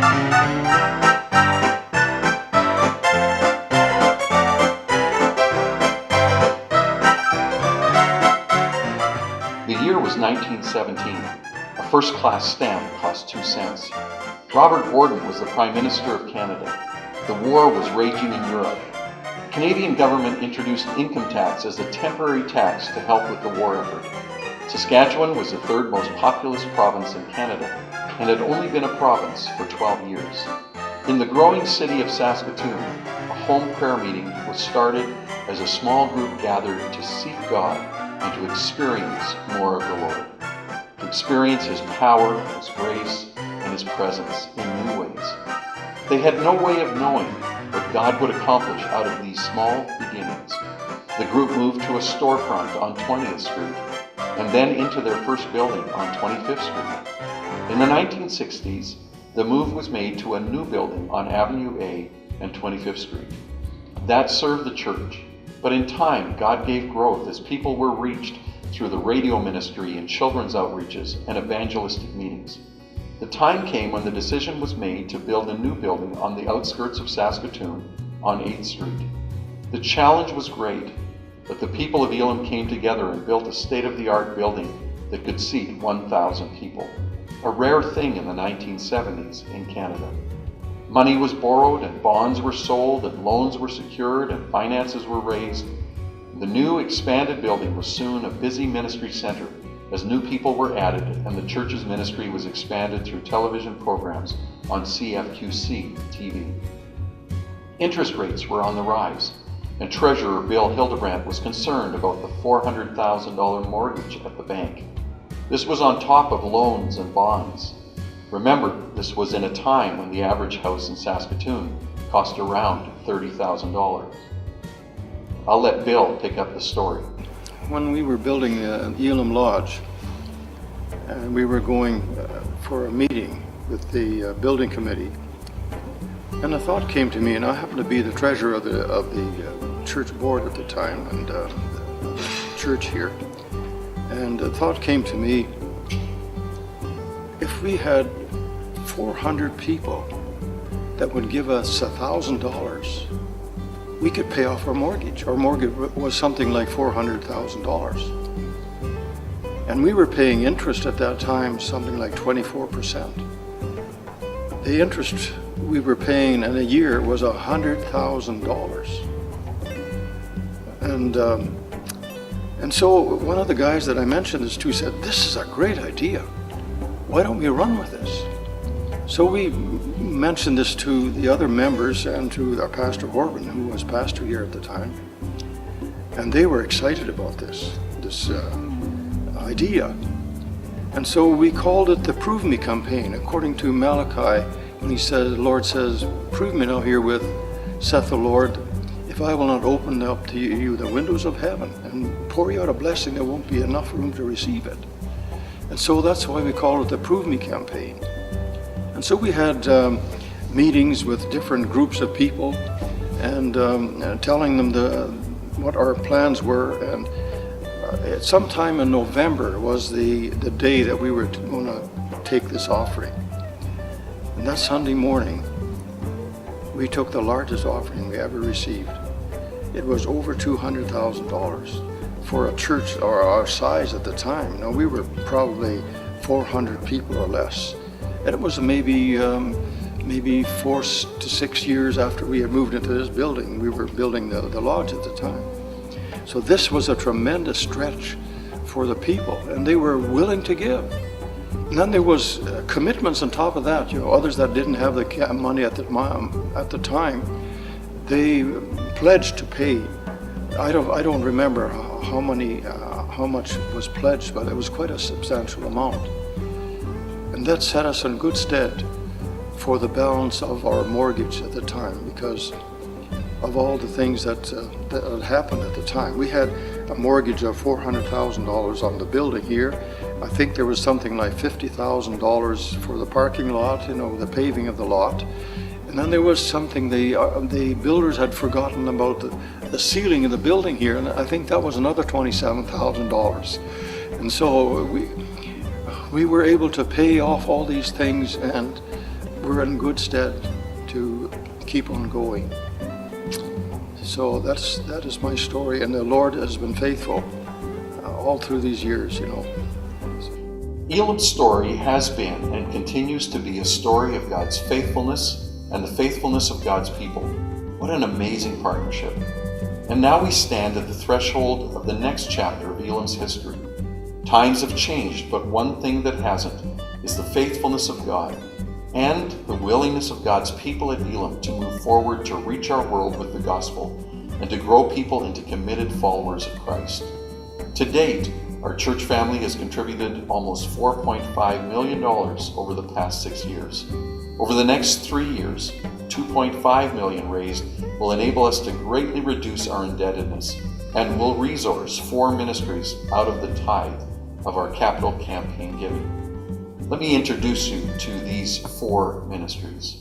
The year was 1917. A first-class stamp cost 2 cents. Robert Borden was the Prime Minister of Canada. The war was raging in Europe. The Canadian government introduced income tax as a temporary tax to help with the war effort. Saskatchewan was the third most populous province in Canada and had only been a province for 12 years. In the growing city of Saskatoon, a home prayer meeting was started as a small group gathered to seek God and to experience more of the Lord, to experience His power, His grace, and His presence in new ways. They had no way of knowing what God would accomplish out of these small beginnings. The group moved to a storefront on 20th Street and then into their first building on 25th Street. In the 1960s, the move was made to a new building on Avenue A and 25th Street. That served the church, but in time, God gave growth as people were reached through the radio ministry and children's outreaches and evangelistic meetings. The time came when the decision was made to build a new building on the outskirts of Saskatoon on 8th Street. The challenge was great, but the people of Elim came together and built a state-of-the-art building that could seat 1,000 people, a rare thing in the 1970s in Canada. Money was borrowed and bonds were sold and loans were secured and finances were raised. The new expanded building was soon a busy ministry center as new people were added and the church's ministry was expanded through television programs on CFQC TV. Interest rates were on the rise, and Treasurer Bill Hildebrandt was concerned about the $400,000 mortgage at the bank. This was on top of loans and bonds. Remember, this was in a time when the average house in Saskatoon cost around $30,000. I'll let Bill pick up the story. When we were building the Elim Lodge, and we were going for a meeting with the building committee, and a thought came to me, and I happened to be the treasurer of the church board at the time, and the church here, and a thought came to me, if we had 400 people that would give us $1,000, we could pay off our mortgage. Our mortgage was something like $400,000. And we were paying interest at that time, something like 24%. The interest we were paying in a year was $100,000. And so one of the guys that I mentioned this to said, this is a great idea. Why don't we run with this? So we mentioned this to the other members and to our Pastor Horban, who was pastor here at the time. And they were excited about this idea. And so we called it the Prove Me campaign, according to Malachi, when he says, the Lord says, prove me now herewith, saith the Lord, if I will not open up to you the windows of heaven and pour you out a blessing, there won't be enough room to receive it. And so that's why we call it the Prove Me campaign. And so we had meetings with different groups of people and telling them what our plans were. And sometime in November was the day that we were going to take this offering. And that Sunday morning, we took the largest offering we ever received. It was over $200,000 for a church our size at the time. Now we were probably 400 people or less. And it was maybe 4 to 6 years after we had moved into this building. We were building the lodge at the time. So this was a tremendous stretch for the people, and they were willing to give. And then there was commitments on top of that. Others that didn't have the money at the time, they pledged to pay. I don't remember how much was pledged, but it was quite a substantial amount. And that set us in good stead for the balance of our mortgage at the time, because of all the things that had happened at the time. We had a mortgage of $400,000 on the building here. I think there was something like $50,000 for the parking lot, the paving of the lot. And then there was something, the builders had forgotten about the ceiling of the building here, and I think that was another $27,000. And so we were able to pay off all these things, and we're in good stead to keep on going. So that is my story, and the Lord has been faithful all through these years, you know. Elim's story has been and continues to be a story of God's faithfulness and the faithfulness of God's people. What an amazing partnership. And now we stand at the threshold of the next chapter of Elim's history. Times have changed, but one thing that hasn't is the faithfulness of God and the willingness of God's people at Elim to move forward to reach our world with the gospel and to grow people into committed followers of Christ. To date, our church family has contributed almost $4.5 million over the past 6 years. Over the next 3 years, $2.5 million raised will enable us to greatly reduce our indebtedness and will resource 4 ministries out of the tithe of our capital campaign giving. Let me introduce you to these 4 ministries.